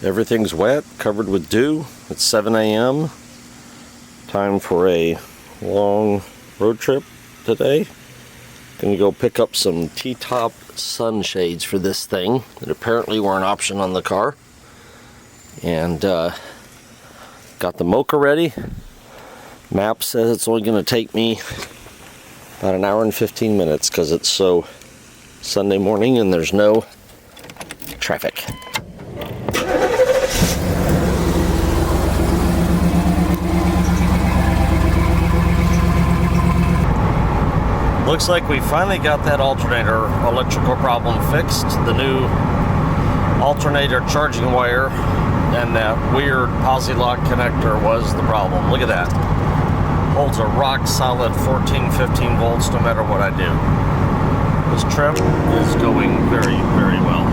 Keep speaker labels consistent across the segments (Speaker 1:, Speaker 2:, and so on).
Speaker 1: Everything's wet, covered with dew. It's 7 a.m. Time for a long road trip today. Gonna go pick up some T-top sunshades for this thing that apparently were an option on the car. And got the mocha ready. Map says it's only gonna take me about an hour and 15 minutes because it's so Sunday morning and there's no traffic. Looks like we finally got that alternator electrical problem fixed. The new alternator charging wire and that weird posi-lock connector was the problem. Look at that. Holds a rock solid 14-15 volts no matter what I do. This trip is going very, very well.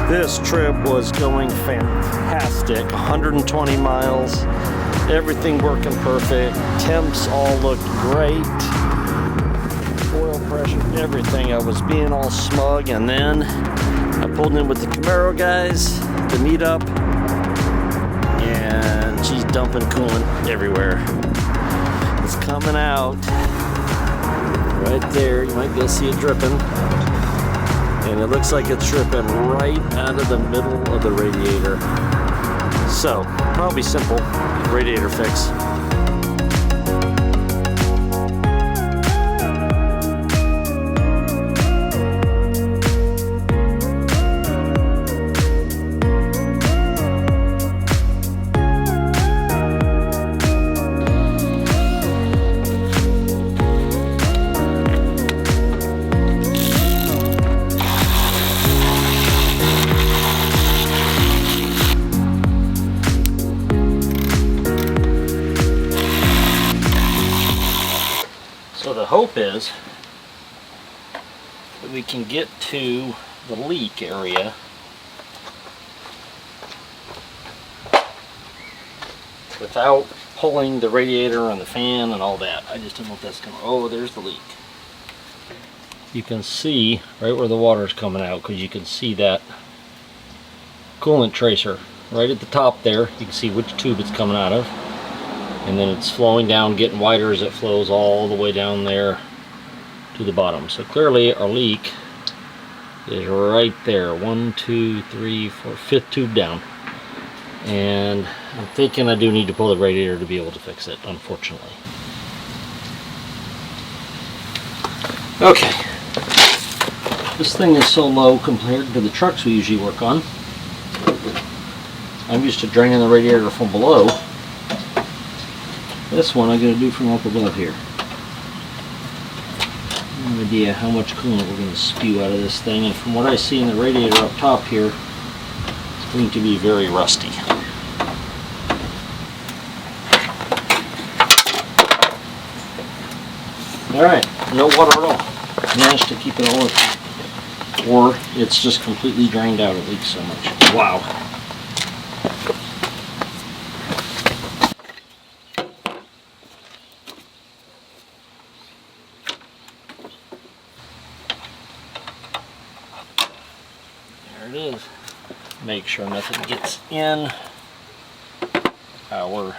Speaker 1: This trip was going fantastic. 120 miles, everything working perfect. Temps all looked great. Oil pressure, everything. I was being all smug, and then I pulled in with the Camaro guys, the meetup, and she's dumping coolant everywhere. It's coming out right there. You might be able to see it dripping. And it looks like it's dripping right out of the middle of the radiator. So, probably simple radiator fix. So the hope is that we can get to the leak area without pulling the radiator and the fan and all that. I just don't know if that's gonna, oh, there's the leak. You can see right where the water's coming out because you can see that coolant tracer right at the top there. You can see which tube it's coming out of. And then it's flowing down, getting wider as it flows all the way down there to the bottom. So clearly our leak is right there. 1, 2, 3, 4, 5th tube down. And I'm thinking I do need to pull the radiator to be able to fix it, unfortunately. Okay. This thing is so low compared to the trucks we usually work on. I'm used to draining the radiator from below. This one I gotta do from up above here. No idea how much coolant we're going to spew out of this thing, and from what I see in the radiator up top here, it's going to be very rusty. Alright, no water at all. Managed to keep it all up. Or it's just completely drained out, it leaks so much. Wow. There it is. Make sure nothing gets in our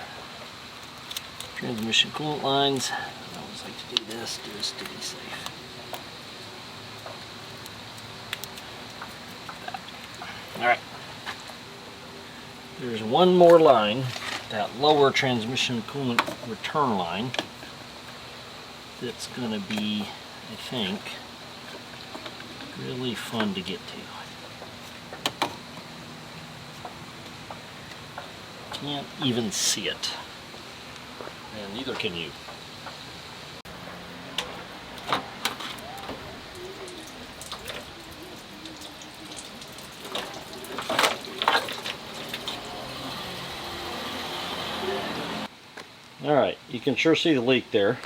Speaker 1: transmission coolant lines. I always like to do this just to be safe. Alright. There's one more line that lower transmission coolant return line. That's going to be, I think, really fun to get to. Can't even see it, and neither can you. Alright, you can sure see the leak there.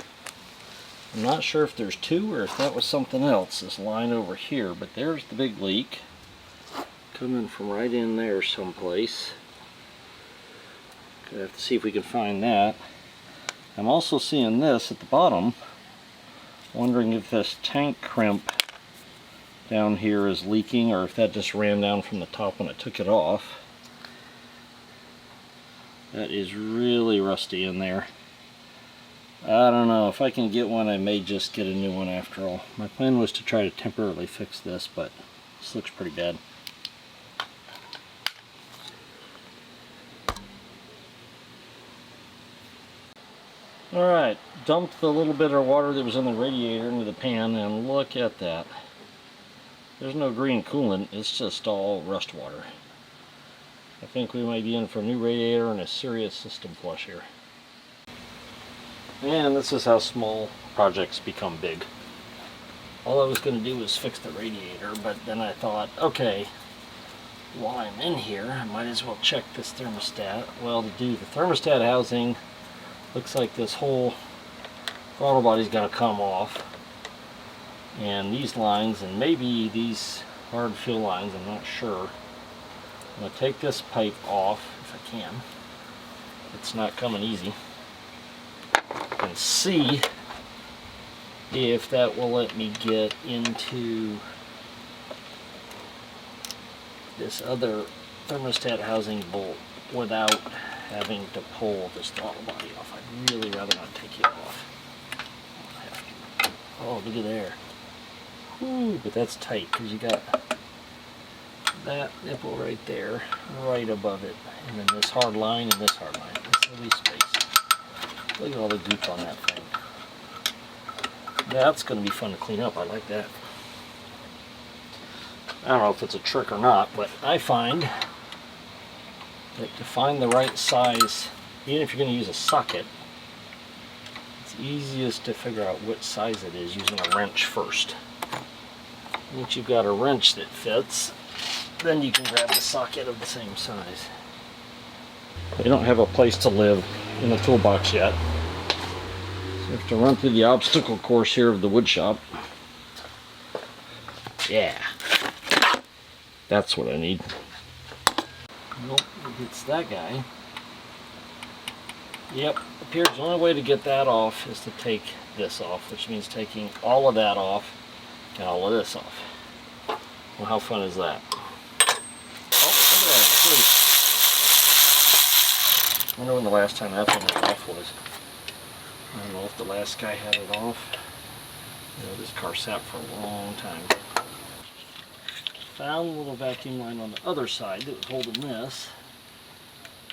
Speaker 1: I'm not sure if there's two or if that was something else, this line over here, but there's the big leak coming from right in there someplace. Gonna have to see if we can find that. I'm also seeing this at the bottom, wondering if this tank crimp down here is leaking or if that just ran down from the top when I took it off. That is really rusty in there. I don't know, if I can get one I may just get a new one after all. My plan was to try to temporarily fix this, but this looks pretty bad. Alright, dumped the little bit of water that was in the radiator into the pan, and look at that. There's no green coolant, it's just all rust water. I think we might be in for a new radiator and a serious system flush here. And this is how small projects become big. All I was going to do was fix the radiator, but then I thought, okay, while I'm in here, I might as well check this thermostat. Well, to do the thermostat housing, looks like this whole throttle body's got to come off. And these lines, and maybe these hard fill lines, I'm not sure. I'm going to take this pipe off if I can. It's not coming easy. And see if that will let me get into this other thermostat housing bolt without having to pull this throttle body off. I'd really rather not take it off. Oh, look at there. Whew, but that's tight because you got that nipple right there, right above it, and then this hard line and this hard line. This little space. Look at all the goop on that thing. That's going to be fun to clean up. I like that. I don't know if it's a trick or not, but I find that to find the right size, even if you're going to use a socket, it's easiest to figure out what size it is using a wrench first. Once you've got a wrench that fits, then you can grab the socket of the same size. They don't have a place to live in the toolbox yet. So I have to run through the obstacle course here of the wood shop. Yeah. That's what I need. Nope, it's that guy. Yep, appears the only way to get that off is to take this off, which means taking all of that off and all of this off. Well, how fun is that? Oh, look at that, please. I wonder when the last time that thing was off was. I don't know if the last guy had it off. You know, this car sat for a long time. Found a little vacuum line on the other side that was holding this.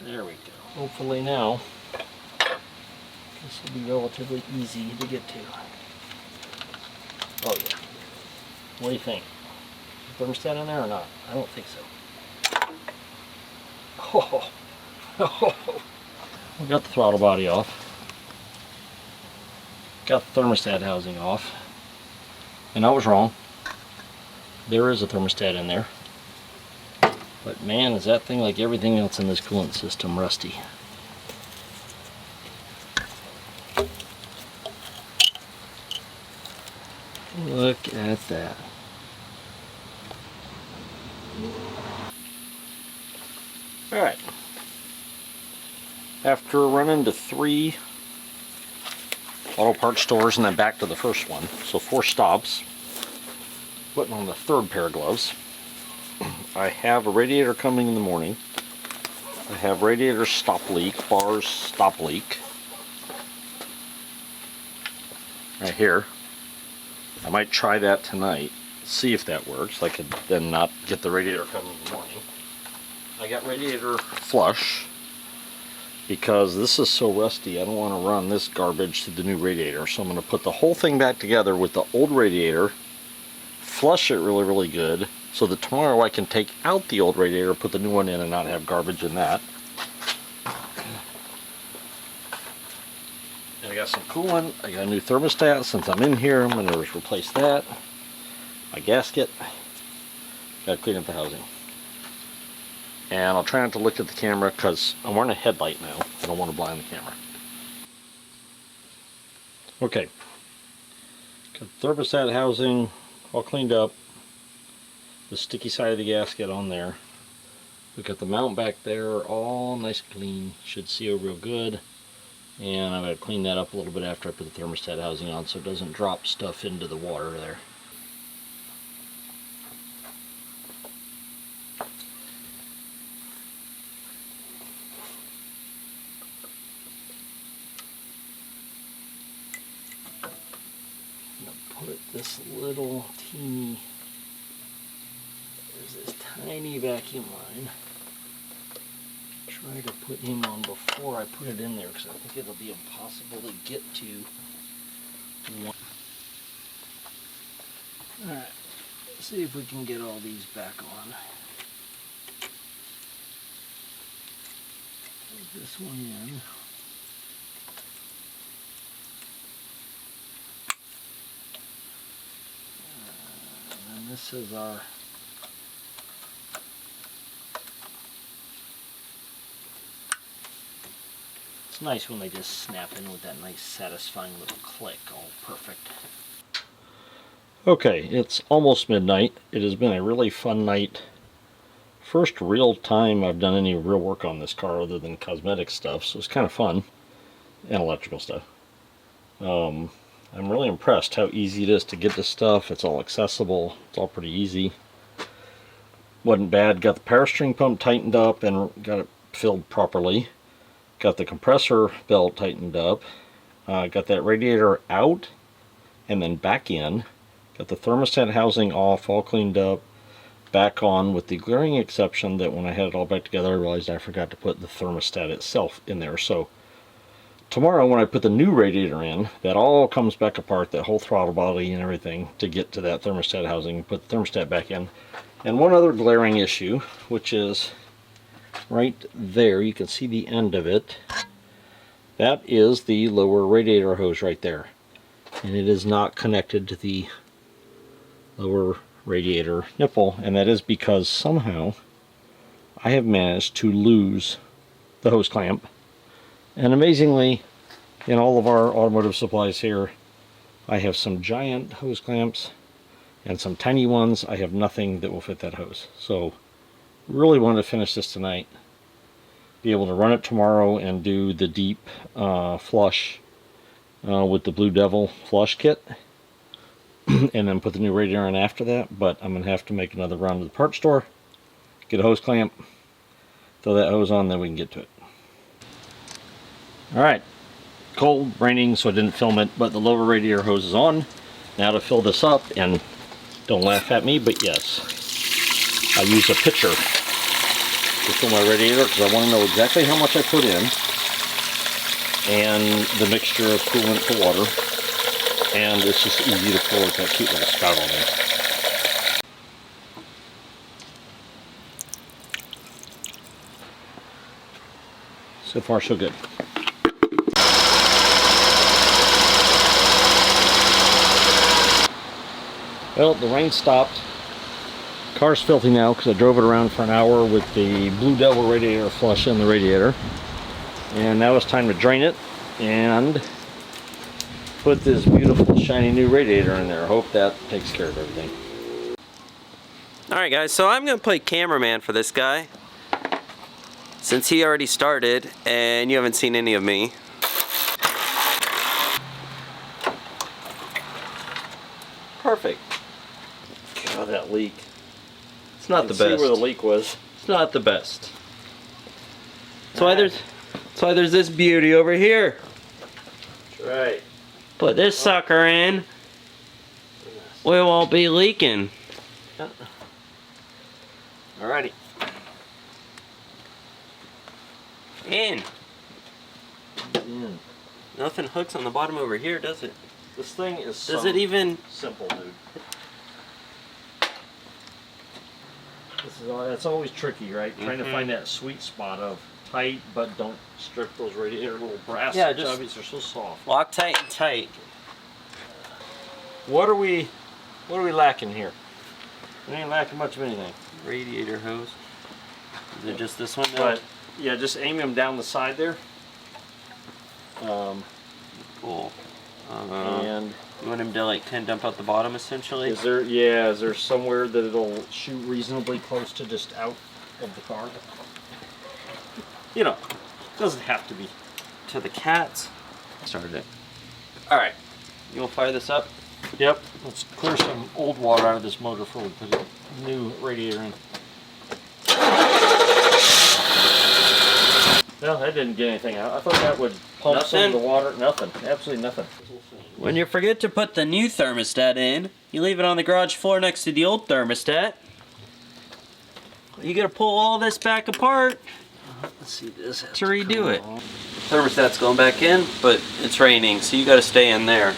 Speaker 1: There we go. Hopefully now this will be relatively easy to get to. Oh yeah. What do you think? Is the thermostat in there or not? I don't think so. Oh. We got the throttle body off. Got the thermostat housing off. And I was wrong. There is a thermostat in there. But man, is that thing, like everything else in this coolant system, rusty. Look at that. Alright. After running to 3 auto parts stores and then back to the first one, so 4 stops, putting on the 3rd pair of gloves, I have a radiator coming in the morning. I have radiator stop leak, bars stop leak. Right here. I might try that tonight, see if that works. I could then not get the radiator coming in the morning. I got radiator flush because this is so rusty. I don't want to run this garbage to the new radiator, so I'm going to put the whole thing back together with the old radiator, flush it really good, so that tomorrow I can take out the old radiator, put the new one in, and not have garbage in that. And I got some coolant. I got a new thermostat. Since I'm in here, I'm going to replace that. My gasket. Got to clean up the housing. And I'll try not to look at the camera because I'm wearing a headlight now. I don't want to blind the camera. Okay. Got the thermostat housing all cleaned up. The sticky side of the gasket on there. We got the mount back there all nice and clean. Should seal real good. And I'm going to clean that up a little bit after I put the thermostat housing on so it doesn't drop stuff into the water there. Put this little teeny, there's this tiny vacuum line. Try to put him on before I put it in there because I think it'll be impossible to get to one. Alright, let's see if we can get all these back on. Put this one in. And this is our nice when they just snap in with that nice satisfying little click, all perfect. Okay, it's almost midnight. It has been a really fun night. First real time I've done any real work on this car other than cosmetic stuff, so it's kind of fun, and electrical stuff. I'm really impressed how easy it is to get this stuff. It's all accessible. It's all pretty easy. Wasn't bad. Got the power steering pump tightened up and got it filled properly. Got the compressor belt tightened up. Got that radiator out and then back in. Got the thermostat housing off, all cleaned up, back on, with the glaring exception that when I had it all back together I realized I forgot to put the thermostat itself in there. So tomorrow when I put the new radiator in, that all comes back apart, that whole throttle body and everything, to get to that thermostat housing, put the thermostat back in. And one other glaring issue, which is right there, you can see the end of it. That is the lower radiator hose right there. And it is not connected to the lower radiator nipple, and that is because somehow I have managed to lose the hose clamp. And amazingly, in all of our automotive supplies here, I have some giant hose clamps and some tiny ones. I have nothing that will fit that hose. So really wanted to finish this tonight, be able to run it tomorrow and do the deep flush with the Blue Devil flush kit and then put the new radiator in after that. But I'm going to have to make another run to the parts store, get a hose clamp, throw that hose on, then we can get to it. Alright, cold, raining, so I didn't film it, but the lower radiator hose is on. Now to fill this up, and don't laugh at me, but yes, I use a pitcher to fill my radiator because I want to know exactly how much I put in, and the mixture of coolant to water, and it's just easy to pour with that cute little spout on there. So far so good. Well, the rain stopped. Car's filthy now because I drove it around for an hour with the Blue Devil radiator flush in the radiator. And now it's time to drain it and put this beautiful shiny new radiator in there. I hope that takes care of everything.
Speaker 2: Alright guys, so I'm going to play cameraman for this guy, since he already started and you haven't seen any of me.
Speaker 1: Perfect. God, that leak.
Speaker 2: It's not the best.
Speaker 1: See where the leak was.
Speaker 2: It's not the best. That's why there's this beauty over here.
Speaker 1: That's right.
Speaker 2: Put this sucker in, we won't be leaking.
Speaker 1: Alrighty.
Speaker 2: In.
Speaker 1: in.
Speaker 2: Nothing hooks on the bottom over here, does it?
Speaker 1: This thing is
Speaker 2: Does it even...
Speaker 1: simple, dude. That's always tricky, right? Trying to find that sweet spot of tight, but don't strip those radiator little brass obviously they're so soft.
Speaker 2: Loctite and tight.
Speaker 1: What are we lacking here? We ain't lacking much of anything.
Speaker 2: Radiator hose. Is it just this one now?
Speaker 1: But yeah, just aim them down the side there.
Speaker 2: Cool.
Speaker 1: And
Speaker 2: you want him to like kind of dump out the bottom essentially?
Speaker 1: is there somewhere that it'll shoot reasonably close to just out of the car? You know, doesn't have to be.
Speaker 2: To the cats. Started it. Alright. You want to fire this up?
Speaker 1: Yep. Let's clear some old water out of this motor before we put a new radiator in. No, that didn't get anything out. I thought that would pump some of the water. Nothing. Absolutely nothing.
Speaker 2: When you forget to put the new thermostat in, you leave it on the garage floor next to the old thermostat. You gotta pull all this back apart.
Speaker 1: Let's see this.
Speaker 2: To redo it. Thermostat's going back in, but it's raining, so you gotta stay in there.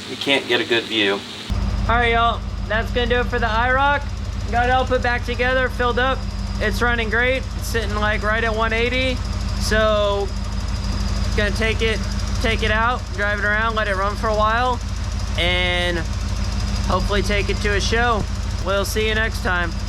Speaker 2: You can't get a good view. Alright y'all, that's gonna do it for the iroc. Got it all put back together, filled up. It's running great. It's sitting like right at 180. So gonna take it out, drive it around, let it run for a while, and hopefully take it to a show. We'll see you next time.